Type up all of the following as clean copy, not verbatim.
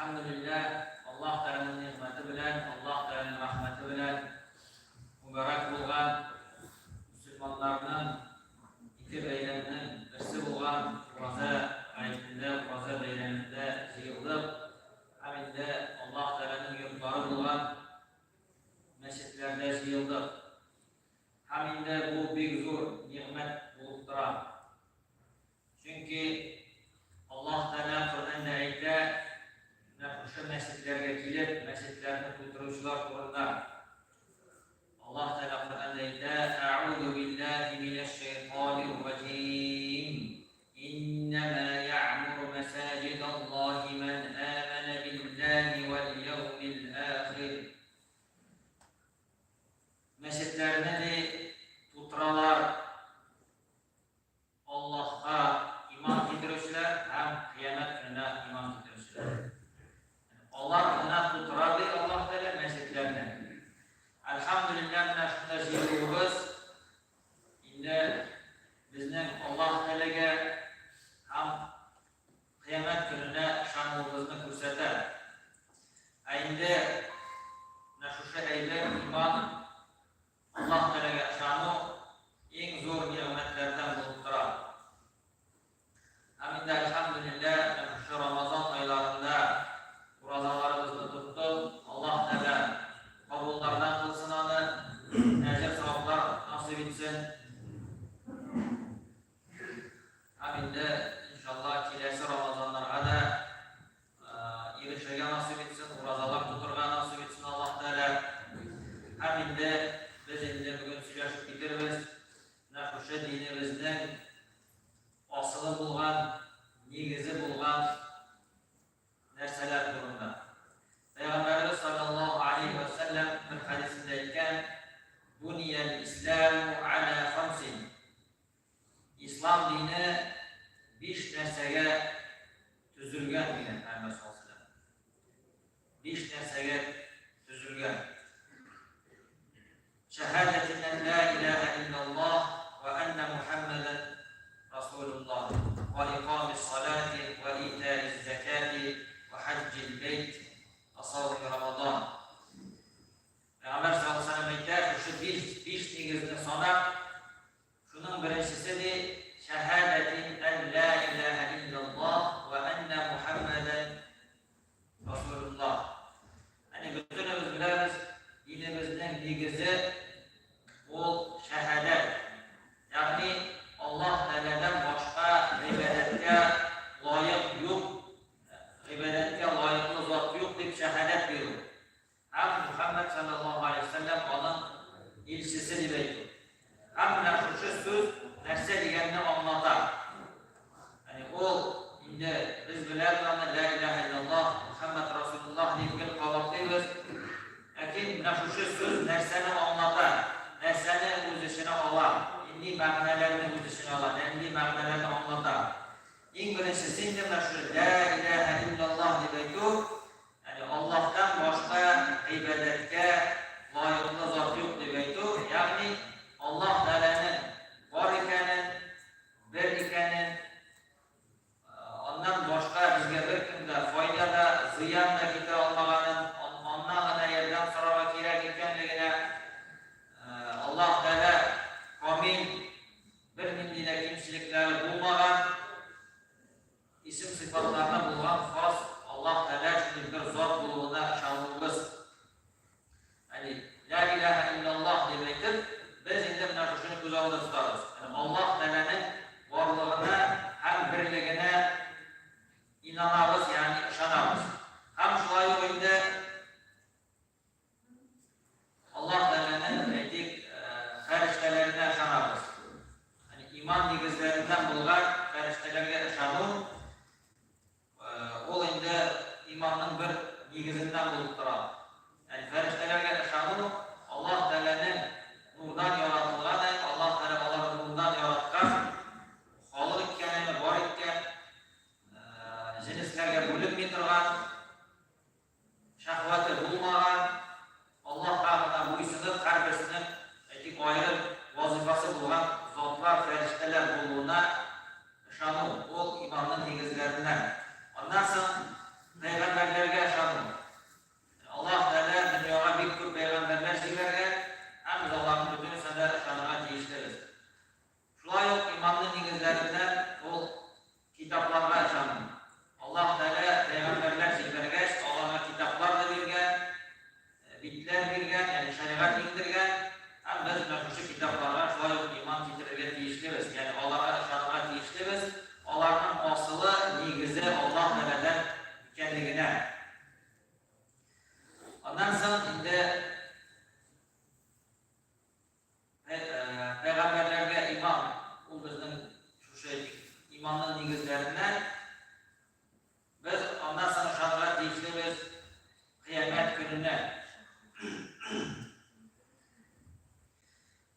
Elhamdülillah, Allah Teala'nın nimeti bilen, Allah Teala'nın rahmeti bilen mübarek bulgan Müslümanlarının iki beylerinin birisi bulgan Ramazan ayetinde, Ramazan beylerinde yığılıp hem de Allah Teala'nın yurtları bulgan mescitlerde yığıldık. Hem de bu bir zor nimet bulup duran. Çünkü Allah Teala Kur'an'da ayette şu mescitlerge gelip mescitlerini tutturuşlar kurunda Allah Teala Kur'an'da ayette Eûzu billahi mineşşeytanirracim İnnemâ ya'muru mesâcidallahi men âmene billahi vel yevmil âhir. Mescitlerini de tutturalar Allah'a iman getirişler hem kıyamet gününe iman getirişler. Allah ona tuturadı Allah Teala mescitlerine. Elhamdülillah şunda ziyarımız indi bizden Allah Teala'ga hem kıyamet gününe şanımızını gösterdi. Endi şu eyler iman Allah Teala'ga şanı en zor nimetlerden bulup durar. Hem de elhamdülillah şu Ramazan aylarında buralarımızı tuttum. Allah Teala kabullardan kılsın anı, ecir sevaplar nasip etsin. Hem de inşallah kilesi Ramazanlara da erişege nasip etsin, buralar tuturga nasip etsin Allah Teala. Hem de biz bugün süreçlik bitiririz. Nefuşu dinimizden asılı bulgan, nigizi bulgan nerseler durumda. Peygamberimiz sallallahu aleyhi ve sellem bir hadisindeyken Buniyel İslamu ala khamsin. İslam dini 5 nersege tüzülgen diye Peygamber sallallahu aleyhi ve sellem. 5 nersege tüzülgen. Şehadetin en la ilahe illallah ve enne Muhammeden Resulullah ve ikamis salati ve itaiz zekati ve haccil beyt ve savmi Ramazan. Peygamber sallallahu aleyhi ve sellem ayetler şu 5 negizini sonra şunun birincisi de şehadetin en la ilahe illallah ve enne Muhammeden Resulullah. Hani bütünümüz biliriz dinimizin negizi o şehadet. Yani Allah Teala'dan başka ibadetke layık yok, ibadetke layıklı zat yok deyip şehadet veriyor. Hem Muhammed sallallahu aleyhi ve sellem onun elçisi diyor. Hem şu söz nerse diyenini anlatar. Yani o indi biz biliriz ama la ilahe illallah Muhammed Resulullah diye kavraklıyız. Lakin şu söz nerseni anlatar. Nerseni öz işine alar. İndi ma'nelerini öz işine alar. İndi ma'nelerini anlatar. En birincisi indi şu la ilahe illallah diyor. Yani Allah'tan başka ibadetke layıklı zat yok diyor. Yani Allah Teala'nın var ikenin, bir ikenin, ondan başka bizge bir kimde fayda da, ziyan da getir almağının, ondan da yerden sonra gerek ikenligine Allah Teala kamil bir mindine kimçilikleri bulmadan isim sıfatlarına bulunan has Allah Teala için bir zat buluğuna şanlımız. Yani la ilahe illallah demektir. Biz indi şunu göz alında tutarız. Yani Allah Teala'nın varlığına hem birliğine inanarız yani şanarız. Hem şu ayında Allah Teala'nın etik feriştelerine şanarız. Yani iman negizlerinden bulgar feriştelerine şanır. O indi imanın bir negizinden bulup durar. Yani feriştelerine şanır Allah Teala'nın nurdan yaratılgan, Allah Teala onları nurdan yaratgan, halık iken, var iken, jinislerge bölünmey turgan, şahvati bulmagan, Allah Teala'na buysuzub har birisinin ayrı vazifasi bo'lgan zotlar, ferishtalar bo'luvina ishonib, o imonning negizlaridan. Ondan so'ng payg'ambarlarga ekenligine. Ondan soň indi peygamberlerge iman, bu bizning şu imanın negizlerinden. Biz ondan sonra şartlar deyişimiz kıyamet gününe.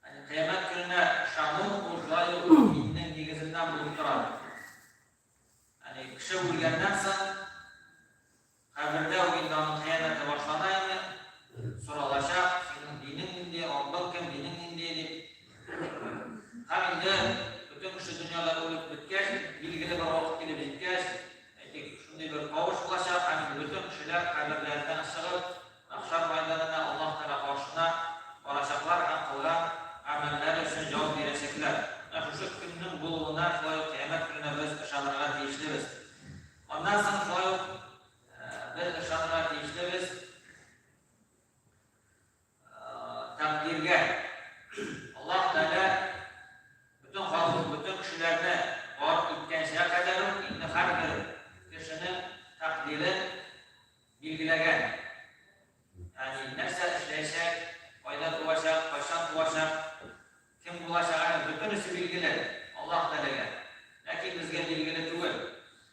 Yani kıyamet gününe şanın uçlayı dininin negizinden bulup durardı. Yani kişi ölgenden sonra kabirde o gün onun kıyamete başlanayını soralaşak, senin dinin indi, ondan kim dinin indi deyip hem indi bütün kişi dünyalar olup bitkeş, bilgili bir vakit gelip bitkeş, şunday bir kavuş bulaşak, hem bütün kişiler kabirlerden çıkıp Mahşer meydanına Allah Teala karşısına varacaklar, hem kılan ameller için cevap verecekler. Şu günün buluğuna şöyle kıyamet gününe biz ışanlarına değiştiriz. Ondan sonra şöyle biz ışanlarına değiştiriz. Takdirge Allah Teala bütün halkın, bütün kişilerine varıp gitken şeye kadar indi her bir kişinin takdiri bilgilegen. Yani nefse işleyecek, fayda bulacak, baştan bulacak, kim bulacak, yani bütün işi bilgiler Allah Teala'ya. Lakin bizge bilgili değil.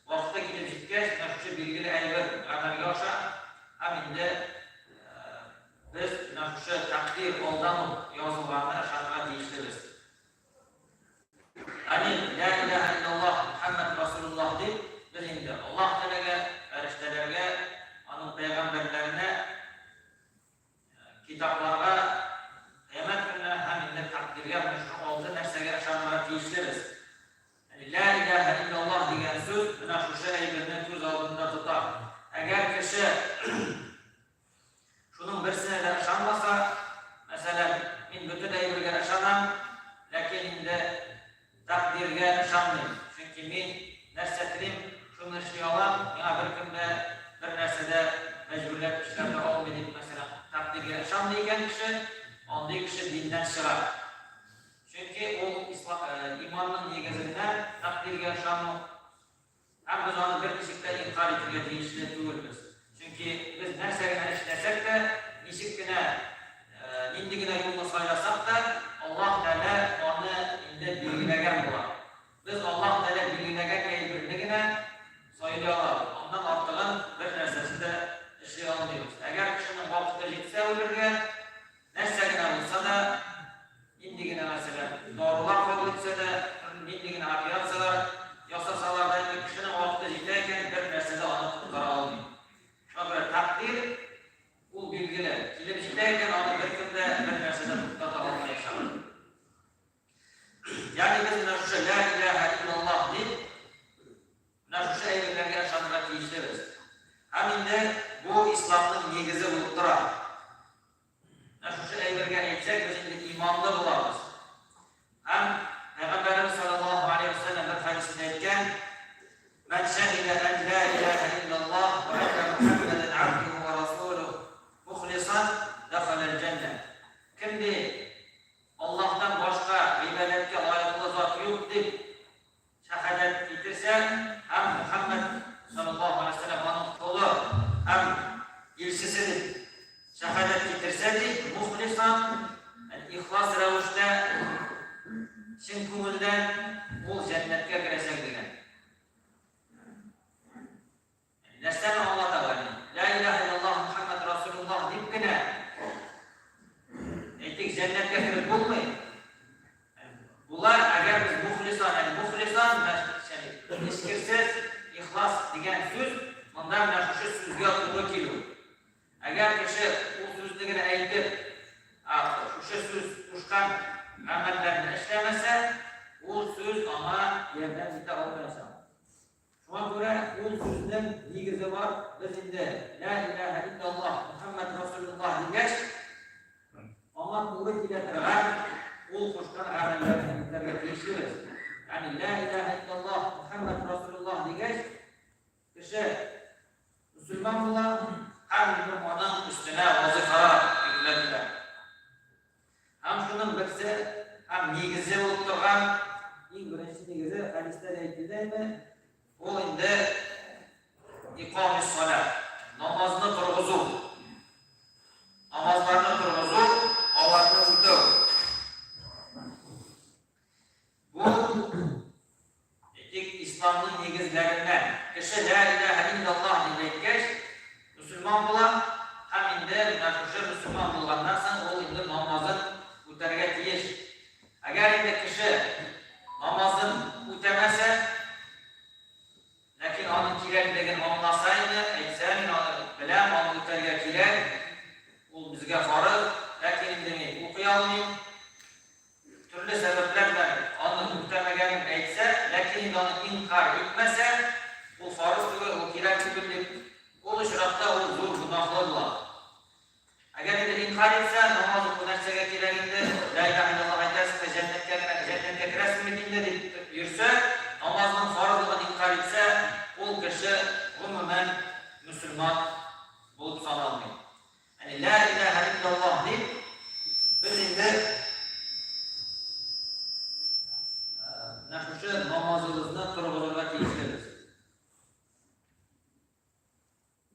Vakıta gidip gitkeş, nefse bilgili elbir amelge olsa, hem indi biz nefse takdir oldanıp yazılarına şartına değiştiririz. Yani La ilahe illallah Muhammed Resulullah deyip biz indi Allah Teala'ya, feriştelerge, onun peygamberlerine, kitaplara, kıyamet gününe hem indi takdirge meşru oldu nefsege şartına değiştiririz. Yani La ilahe illallah diyen söz, nefse eybirinin göz altında tutar. Eğer kişi şunun birisine de şanmasa, mesela min bütün eybirge şanam, lakin indi takdirge şanmayım. Çünkü min nesetirim, şunu işliyorlar, ya bir günde bir nersede mecburiyet işlerde olmayıp mesela takdirge şanlıyken kişi, ondan kişi dinden çıkar. Çünkü o imanın negizinden takdirge şanı, hem biz onu bir kişikte inkar etmeye değiştiğini duyuruz. Çünkü biz nersegine işlesek de, işikine, indigine yolunu saylasak da Allah Teala onu indi bilgilegen bular. Biz Allah Teala bilgilegen eybirligine sayılıyorlar. Ondan arttığın bir nersesi de işleyebiliyoruz. Eğer kişinin vakti gitse ölürge, nersegine olsa da, indigine mesela doğrular kabul etse de, indigine akıyatsalar, yasasalar da kişinin vakti gitteyken bir nersede onu tutkara almıyor. Şöyle takdir, bu bilgiler. Kilimcikteyken onu bir günde bir nersede tutkara almaya çalışır. Yani biz nefse La ilahe illallah deyip, nefse eybirlerge yaşanmak değiştiririz. Hem indi bu İslam'ın negizi olup durar. Nefse eybirge etsek biz indi imanlı bularız. Hem Peygamberimiz sallallahu aleyhi ve sellem bir hadisinde etken, Men şehide en la ilahe illallah ve enne Muhammeden abduhu ve rasuluhu muhlisan dakhalel cennet. Kimdi Allah'tan başka ibadetke layıklı zat yok deyip şehadet getirse, hem Muhammed sallallahu aleyhi ve sellem onun kulu hem ilçisidir. Şehadet getirseydi, muhlisan, yani ihlas revuşta, şin kumulden bu cennetke girecek diyen. Neslen Allah Teala, La ilahe illallah Muhammed Resulullah deyip gene, ettik cennetke girip bulmayın. Bunlar eğer biz muhlisan, iskirsiz, ihlas diyen söz, bundan şu sözge atıldığı geliyor. Eğer kişi bu sözlüğünü eğitip, şu söz uçkan amellerini işlemese, o söz ama yerden bitti olmayacak. Şuna göre o sözün negizi var, biz indi La ilahe illallah Muhammed Resulullah degeç, ama doğru diletirler, o uçkan amellerini değiştiririz. Yani La ilahe illallah Muhammed Resulullah degeç, kişi Müslüman bulan, hem onun üstüne vazifalar yüklediler. Hem şunun birisi, hem negizi olup durgan, en birinci negizi hadisler aytildi mi? O indi İkamis salat. Namazını kırgızı. Namazlarını kırgızı. Allah'ını utu. Bu İslam'ın negizlerinden. Kişi la ilahe illallah deyip Müslüman bulan, hem indi Müslüman bulgandan sonra o indi namazın utarga tiyiş. Eğer indi kişi namazın utamasa, lakin onun kirakligini anlasaydı, aytsaydı, bilen onun utarga kirak, o bizga farz, lakin indi o'qiy olmaydi. Türlü sebeplerle onu muhtemelen etse, lakin onu inkar etmese, o farz gibi, o kirak gibi oluşrakta o zor günahlarla. Eğer de inkar etse, namazı bu nersege kirakinde, la ilahe illallah aytasın, cennete kiresin medinde deyip yürse, namazının farzlığını inkar etse, o kişi umumen Müslüman bulup sanılmıyor. Yani la ilahe illallah deyip, bizimde şu namazımızda kırgızırga tiyişleriz.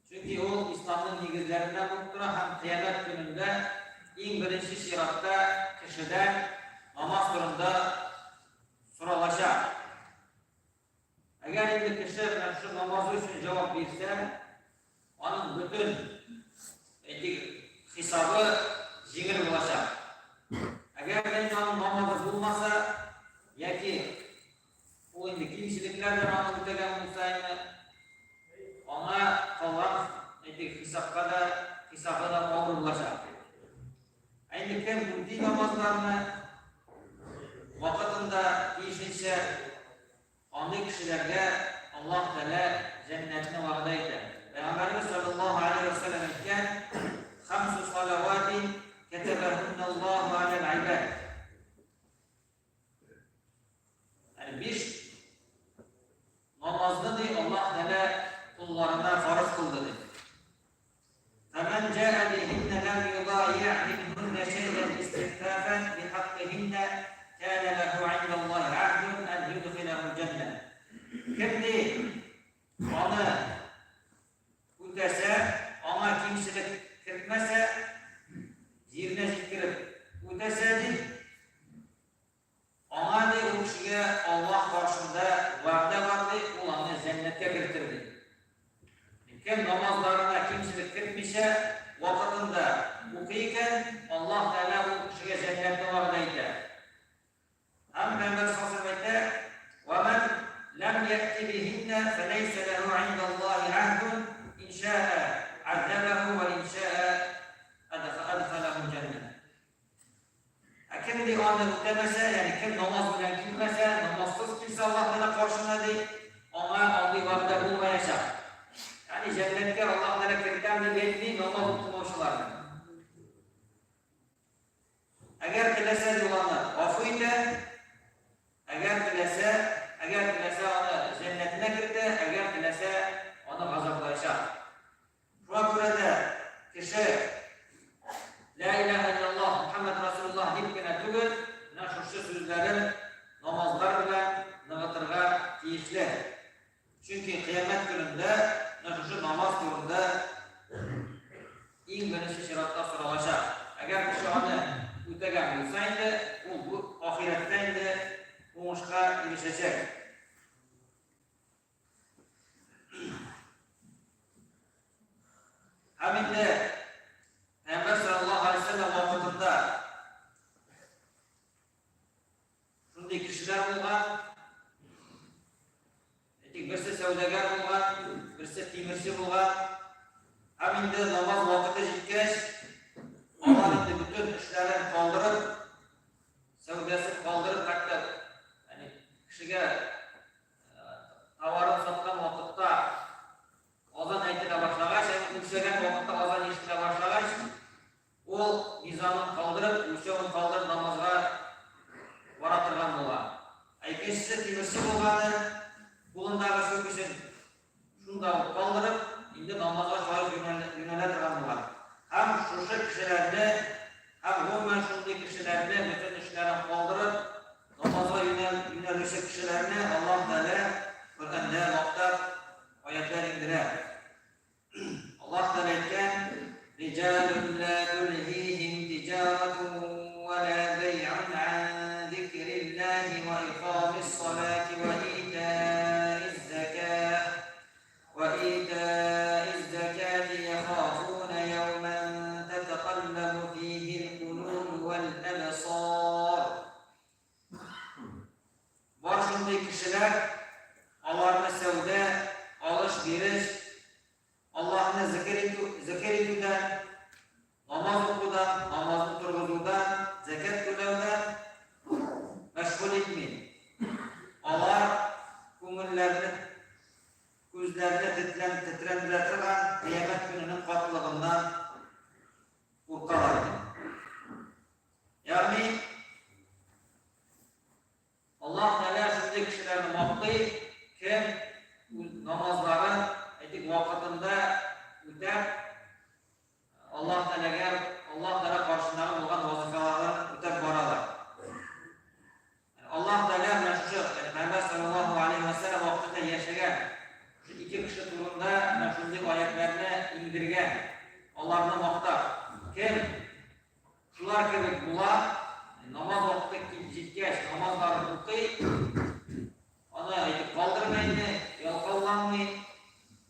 Çünkü o İslam'ın negizlerinden bulup hem kıyamet gününde en birinci şiratta kişiden namaz turunda soralaşar. Eğer indi kişi şu namazı için cevap verse, onun bütün hesabı jingir bulaşar. Eğer onun namazı bulmasa, ya ki o indi kimseliklerden onu ötegen olsaydı, ona kalan hesapta da mağdur bulaşar. Aynı kim bu namazlarını vakitinde işinse, onlu kişilerge Allah Teala cennetine vaadaydı. Peygamberimiz sallallahu aleyhi ve sellem etken, "Hamsu salavatin ketebehunallahu alel ibad." Yani bir namazda değil Allah Teala kullarına farz kıldı dedi. فَمَنْ جَاءَ بِهِنَّ لَمْ يُضَايِعْ مِنْهُنَّ شَيْئًا اسْتِخْفَافًا بِحَقِّهِنَّ كَانَ لَهُ عِنْدَ اللّٰهِ عَهْدٌ أَنْ يُدْخِلَهُ الْجَنَّةَ. Kimdi onu ötese, ona kimselik kırpmasa, yerine zikirip öteseydi, ona da o kişiye Allah karşısında vaade vardı, olanı cennete getirdi. Kim namazlarına kimselik kırpmışsa, vakitinde okuyken Allah Teala o kişiye cennete vaadeydi. Hem Peygamber sallallahu aleyhi ve sellem وَمَنْ لَمْ يَأْتِ بِهِنَّ فَلَيْسَ لَهُ عِنْدَ اللّٰهِ عَهْدٌ اِنْ شَاءَ عَذَّبَهُ وَاِنْ شَاءَ أَدْخَلَهُ الْجَنَّةَ. Kim de onu ötemese, yani kim namaz bilen kimse, namazsız kimse Allah'tan karşına değil, ona aldığı vaadde bulmayacak. Yani cennette Allah'tan kirden de belli namaz tutmuşlardır. Eğer dilese olanlar afıydı, eğer dilese onu cennetine girdi, eğer dilese onu gazaplayacak. Buna göre de kişi La ilahe illallah Muhammed Resulullah deyip tügül, şu sözlerin namazlar bilen nıgıtırga tiyişli. Çünkü kıyamet gününde şu namaz gününde en birinci şiratta sıralaşar. Eğer kişi onu ötegen olsaydı, o bu ahiretten de umuşka erişecek. Hem de Peygamber sallallahu aleyhi ve sellem vakitinde şunday kişiler olgan, birisi sevdagar olgan, birisi timirci olgan, hem indi namaz vakiti yetkeş, onlar indi bütün işlerini kaldırıp, sevdasını kaldırıp hatta yani kişiye tavarını satkan vakitte azan aytına başlagaç, yükselen vakitte azan işitine başlagaç, o nizamını kaldırıp, ülşeğini kaldırıp namazga varatırgan bolan. Aykeşisi timirsi bolganı, kulundağı söküşün şunda kaldırıp, indi namazga şahit yönelettirgan bolan. Hem keltiradigan qiyomat kunining qatlig'idan qo'rqalar ekan. Ya'ni Alloh taolo shunday kishilarni maqtay, kim namozlari aytik vaqtida o'tab Alloh taolo qarshısida bo'lgan vazifalarni o'tab boradi. Alloh taolo mana shu Payg'ambar sallallohu alayhi vasallam vaqtida yashagan shu ikki kishi turida mana shunday oyatlarni indirgan. Allohni maqtab, kim shular kerak bular namoz vaqti yetgach namozlarni o'qiy, ona aytib qoldirmaydi, yolqonlanmay,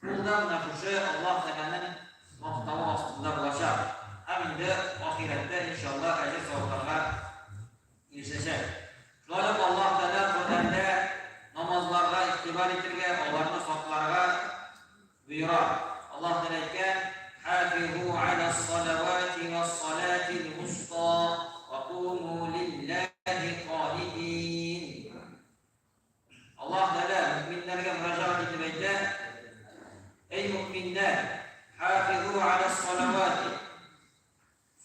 bundan nafsi Alloh taolaning maqtavi ostida bo'ladi. Ham endi oxiratda inshaalloh ajr savoblarga erishacak. Shuning Alloh taolo Qur'onda namozlarga ig'tibor etilgan, ularni soqlarga buyuradi. Alloh taolo aytgan: "Hafizu alas-salavati was-salatil wusta wa qumu lillahi qanitin." Alloh taolo mu'minlarga murojaat etib aytadi: "Ey mu'minlar, hafizu alas-salavati,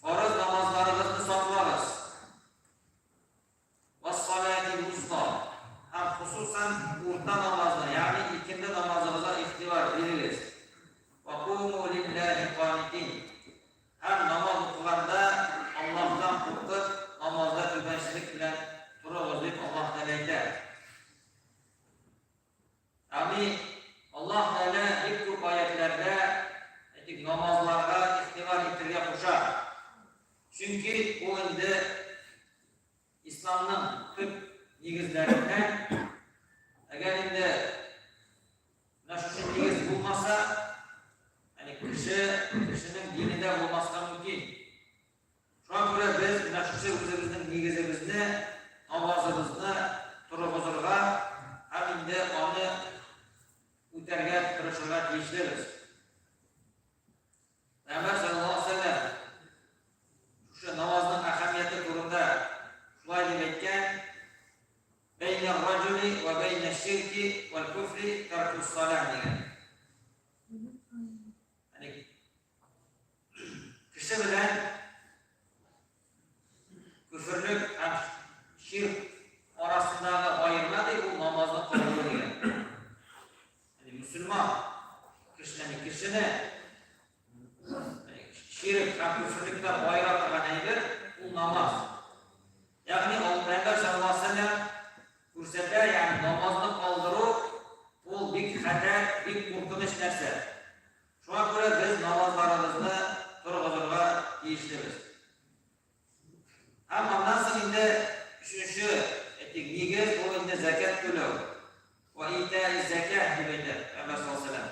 farz namozlaringizni saqlaysiz. Was-salatil wusta, ham xususan o'rta namozga, ya'ni ikindi namozingizga ig'tibor berasiz. Va qumu lillahi qanitin, ham namoz o'qiganda Allohdan qo'rqib, namozda tubanchilik bilan turasiz deb Alloh taolo aytadi. Ya'ni Alloh taolo ilk ko'p oyatlarda namozlarga ig'tibor etilgan qo'shadi. Chunki bu endi islomning tub negizlaridan, agar endi mana shu negiz bo'lmasa, ya'ni kishining dinida bo'lmasa mumkin. Shunga ko'ra biz mana shu o'zimizning negizimizni, namozimizni turg'izirga, ham endi uni o'targa turishga tegishlidir. Payg'ambar sallallohu alayhi vasallam shu namozning ahamiyati to'g'risida shulay deb aytgan: "Bayna ar-rajuli va bayna ash-shirki wal kufri tarkus salah" degan. Ya'ni kishi bilan kufrlik ham shirk orasidagi ayirmadi bu namozni qildi degan. Ya'ni musulmon kishini şirk ham kufrlikdan ayiradigan ayir bu namoz. Ya'ni Payg'ambar sallallohu alayhi vasallam ko'rsatdi, ya'ni namozni qoldiruv bu bir xatar, bir qo'rqinch narsa. Shunga ko'ra biz namozlarimizni turg'izirga tegishlidir. Ham ondan so'ng endi shu negiz bu endi zakat to'lov va ita'iz zakat deb aytadi Payg'ambar sallallohu alayhi vasallam.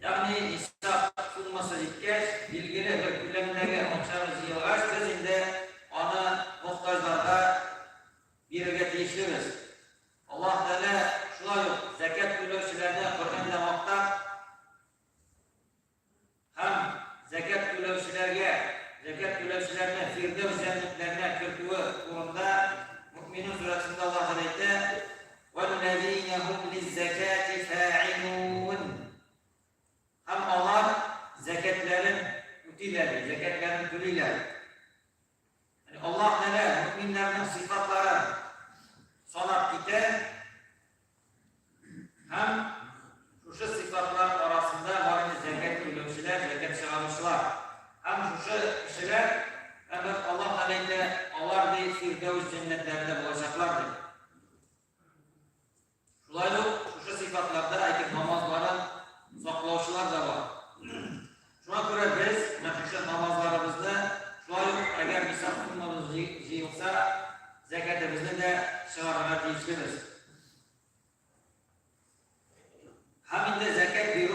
Ya'ni hisob summasi yetgach, belgili bir ko'lamdagi oqshamiz yig'ilgach, biz endi ona muhtojlarga berishga tegishlidir. Alloh taolo shulay zakat to'lovchilarni Qur'onda maqtab, ham zakat to'lovchilarni Firdavs jannatlarına kirituvi to'g'risida Mu'minun surasida Alloh taolo aytdi: "Vallazina hum liz-zakati fa'ilun." Ham onlar zakatlarini o'taylar, zakatlarini to'laylar. Yani Alloh taolo mu'minlarning sifatlari sanab ketadi. Ham shu sifatlar orasida bor zakat to'lovchilar, zakat chiqaruvchilar. Ham shu kishilar albatta Alloh taolo ularni Firdavs jannatlarida bo'lacaklardir. Shularning shu sifatlarda aytib namozlarni saqlovchilar da bor. Shunga ko'ra biz shu namozlarimizni shular agar misol qilmamiz yig'sa, zakatimizni da chiqarishga tegishlidir. Ham endi zakat berib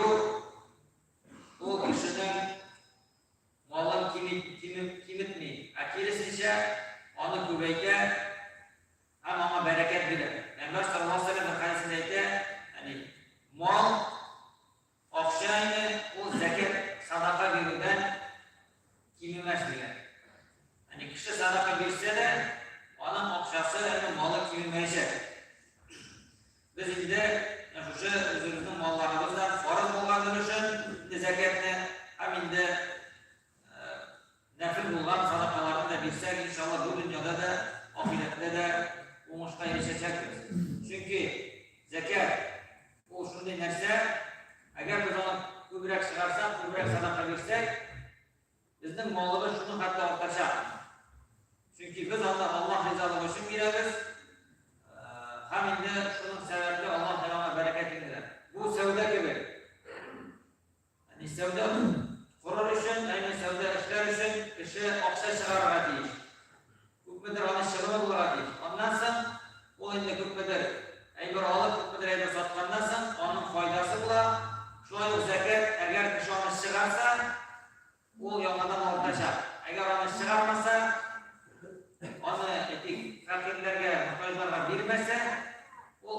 u kishining molini kimitmay, akilisicha uni ko'paygan, ham ona barakat beradi. Payg'ambar sallallohu alayhi vasallam hadisida aytdi, ya'ni mol oqshayni u zakat sadaqa beruvdan kimimas degan. Ya'ni kishi sadaqa bersa-da, onun oqshasi moli kimimaydi. Biz endi o'sha o'zimizning mollarimizdan farz bo'lgan bizning molimiz shuni hatto ortacha. Chunki biz Allah rizoligi uchun beramiz. Ham endi shuning sababli Alloh taologa baraka beradi. Bu savdo gibi. Ya'ni savdo qurar uchun, ayni savdo ishlar uchun kishi oqsa chiqarib deyish. Ko'pmidir ona shig'imi bo'ladi. Ondan so'ng u endi ko'pmidir aybir olib, ko'pmidir aybir sotgandan so'ng onun foydasi bo'lar. Shuning zakat agar kishi onu chiqarsa, u yo'qdan o'rtacha. Agar onu chiqarmasa, onu fakirlarga, muhtojlarga bermasa, u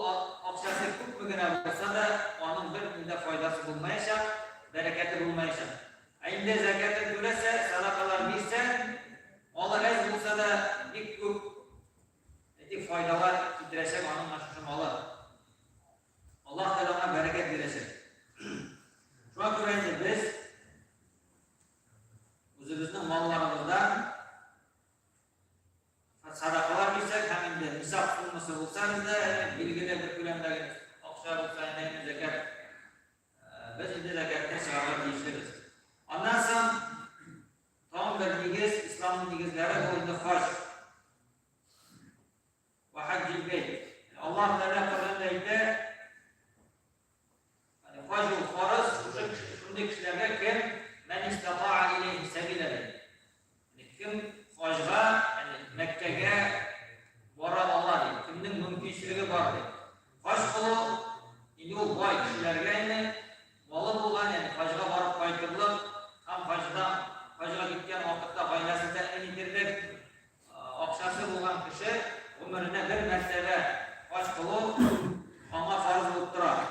oqshasi ko'pmigina bo'lsa-da, onun bir kunda foydasi bo'lmayacak, bereketi bo'lmayacak. Endi zakatni to'lasa, sadaqalar bersa, onlar az bo'lsa-da bir ko'p foydalar keltiracak onun shu moli. Alloh taologa barakat beracak. Shuna ko'ra endi biz o'zimizning mollarimizdan sadaqalar bersak, ham endi nisob summasi bo'lsa-da, belgili bir ko'lamdagi oqsha bo'lsa, endi zakat biz endi zakatga chiqarib deyishimiz. Ondan so'ng tam bir negiz, islomning negizlari bu endi haj va hajjil bayt. Alloh taolo Qur'onda aytdi, haj farz, shunday kishilarga kim man istata'a ilayhi sabila. Kim hajga, Mekke'ye bora oladi. Kimning mumkinchiligi bor deydi. Haj qilib, endi u boy kishilarga endi moli bo'lgan, ya'ni hajga borib qaytirib, ham hajga ketgan vaqtda oilasida intirib, oqshasi bo'lgan kishi umrida bir martaba haj qilib, ona farz bo'lib turadi.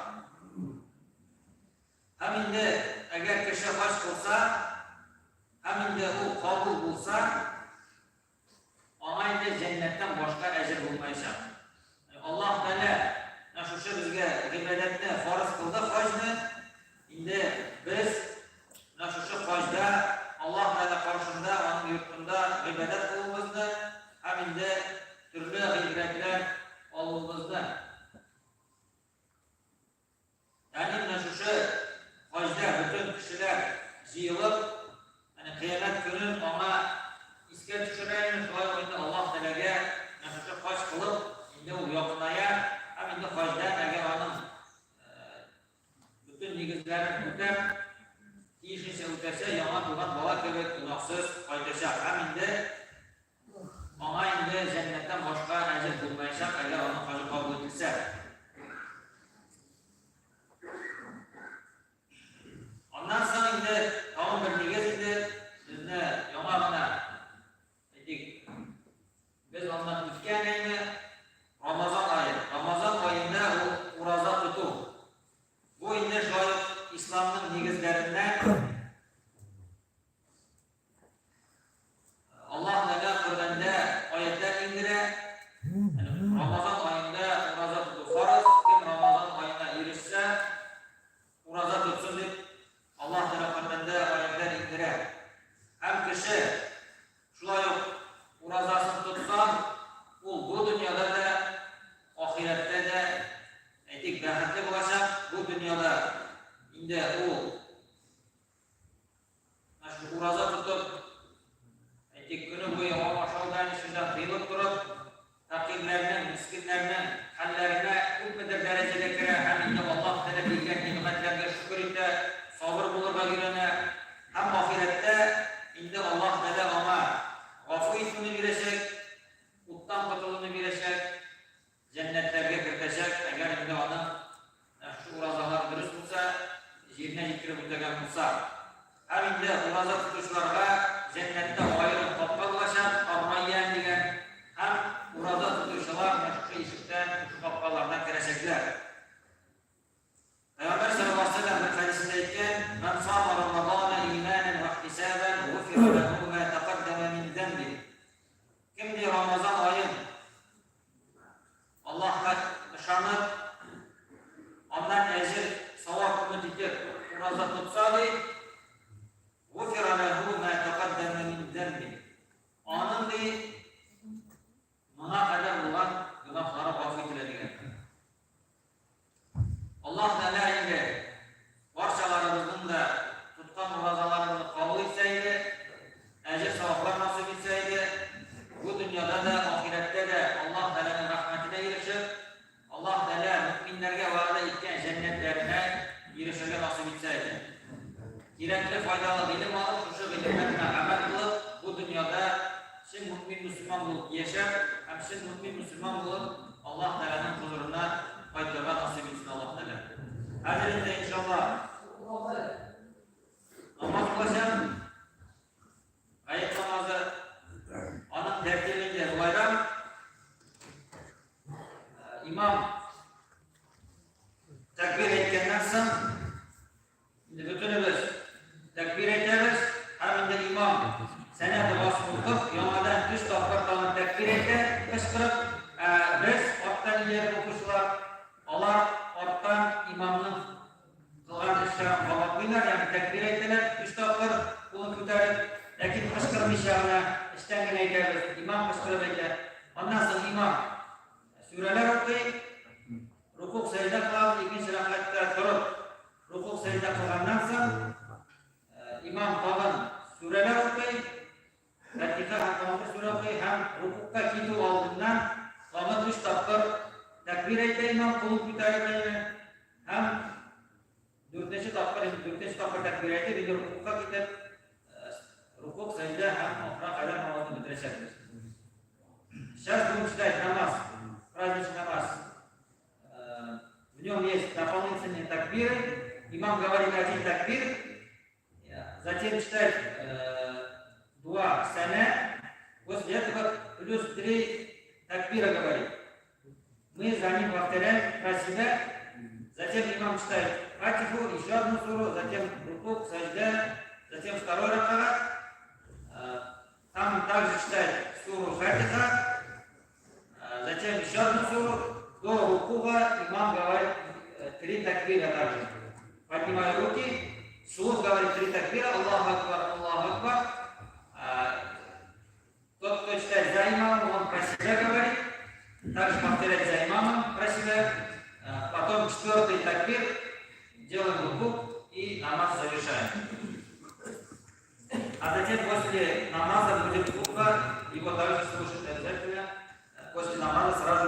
Ham endi agar kishi haj qilsa, ham endi u qabul bo'lsa, ona endi jannatdan boshqa ajr bo'lmayacak. Alloh taolo shu bizga ibodatni farz qildi, hajni. Endi biz shu hajda Alloh taolo qarshisida, uning yurtida ibodat qilishimizni, ham endi turli g'iyratlar olishimizni. Ya'ni shu hajda butun kishilar yig'ilib, qiyomat kuni ona iska tushiraymi, shoyib endi Alloh taolaga shu haj qilib, endi u yoqinaya, ham endi hajdan agar onun butun negizlarini o'tab, tiyishini o'tasa, yomon bo'lgan bola kabi gunohsiz qaytacak. Ham endi ona endi jannatdan boshqa ajr bo'lmayacak agar onun haji qabul etilsa. Ondan so'ng endi tamom bir negiz endi bizni yomag'ina biz ondan o'tgan endi Ramazon oyi. Ramazon oyida u roza tutuv. Bu endi shoyib islomning negizlaridan Alloh taolo Qur'onda oyatlar indira. Ramazon oyida roza tutuv farz. Kim Ramazon oyida erishsa, roza tutsin deb Alloh taolo Qur'onda oyatlar indira. Ham kishi shulay rozasini tutsa, u bu dunyoda da, oxiratda da baxtli bo'lacak. Bu dunyoda endi u shu roza tutib, kuni bo'yi oshqozon ishidan qiyilib turib, faqirlarning, miskinlarning hallariga ko'pmidir darajada kira, ham endi Alloh taolo bergan ne'matlarga shukr etib, sabr bo'lib o'rganadi. Ham oxiratda endi Alloh taolo ona g'afur etishini beracak, o'tdan qutulishini beracak, jannatlarga kiritacak. Agar endi ona shu rozalar durust bo'lsa, yerga yetkazib o'tgan bo'lsa, ham endi roza tutuvchilarga jannatda ayrim topqa bo'lacak, Ar-Rayyan degan ham roza tutuvchilar shu eshikdan, shu topqalardan kiracaklar. Payg'ambar sallallohu alayhi vasallam bir hadisda aytgan: "Man soma Ramazona imanan va ihtisaban, ghufira lahu ma taqaddama min dhanbi." Kimki Ramazon oyin Allohga ishonib, ondan ajr, savob umid etib roza tutsa, ghufira lahu ma taqaddama min dhanbi. Onunki mana qadar bo'lgan gunohlari g'afur etiladigan. Alloh taolo endi barchalarimizning da tutgan rozalarimizni qabul etsaydi, kerakli foydali bilim olib, shu bilimlar bilan amal qilib, bu dunyoda chin mu'min musulmon bo'lib yashab, ham chin mu'min musulmon bo'lib Alloh taolaning huzuruna qaytishga nasib etsin Alloh taolo. Hozir inshaalloh namoz qilishim, hayit namozi onun tertibiga bayram imom takbir aytgandan so'ng butunimiz takbir aytamiz. Hamda imom sanada bosib o'tib, yonmadan 3 taqbir takbir aytdi, qishqirib biz ortdan yer o'qishlar, ular ortdan imomning qilgan ishlarini qabul qilinglar, ya'ni takbir aytdilar, 3 taqbir qo'lni ko'tarib, lekin qishqirmishlarni ishtangina aytamiz. Imom qishqirib aytadi. Ondan so'ng imom suralar o'qiydi, ruku sajda qiladi, ikkinchi rakatda turib ruku sajda qilgandan so'ng imom qolgan suralar o'qiydi, Fatiha hamda sura o'qiydi, ham rukuga ketib oldindan qolgan 3 taqbir takbir aytadi, imom qo'lni ko'tarib, ham 4-chi taqbir takbir aytadi, rukuga ketib ruku sajda ham oxira qadar namozni bitirishadi. Сейчас будем читать намаз, праздничный намаз. В нем есть дополнительные такбиры. Имам говорит один такбир, затем читает дуа самя. После этого плюс 3 такбира говорит. Мы за ним повторяем про себя. Затем имам читает фатиху, еще одну суру, затем руку, сажда, затем второй ракат. Там также читает суру фатиха. Затем еще одну суру. До рукуга имам говорит 3 такбира также. Поднимая руки, вслух говорит 3 такбира. Аллаху акбар, Аллаху акбар. Тот, кто читает за имамом, он про себя говорит. Также повторяет за имамом про себя. Потом 4-й такбир. Делаем руку и намаз завершаем. А затем после намаза будет хутба. Его также слушать обязательно. После намаза сразу